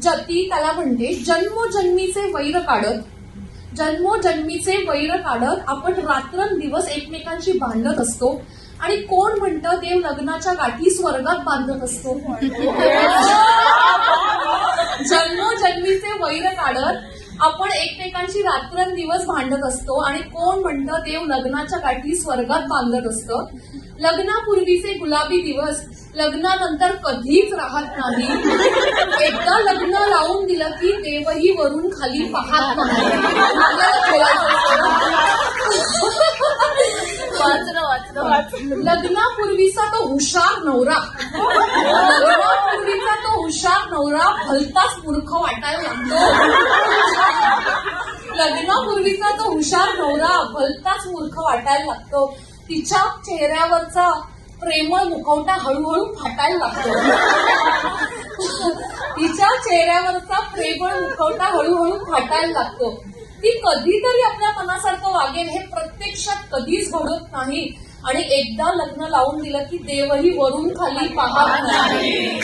ती त्याला म्हणते जन्मोजन्मीचे वैर काढत आपण रात्रंदिवस एकमेकांशी भांडत असतो आणि कोण म्हणतं देव लग्नाच्या गाठी स्वर्गात बांधत असतो. जन्मोजन्मीचे वैर काढत आपण एकमेकांशी रात्रंदिवस भांडत असतो आणि कोण म्हणतं देव लग्नाच्या गाठी स्वर्गात बांधत असतं. लग्नापूर्वीचे गुलाबी दिवस लग्नानंतर कधीच राहत नाही. एकदा लग्न लावून दिलं की देवही वरून खाली पाहत नाही. लग्नापूर्वीचा तो हुशार नवरा भलताच मूर्ख वाटायला लागतो. लग्नापूर्वीचा तो हुशार नवरा भलताच मूर्ख वाटायला लागतो. तिच्या चेहऱ्यावरचा प्रेमळ मुखवटा हळूहळू फाटायला लागतो. ती कधीतरी आपल्या मनासारखं वागेल हे प्रत्यक्षात कधीच घडत नाही आणि एकदा लग्न लावून दिलं की देवही वरून खाली पाहत नाही.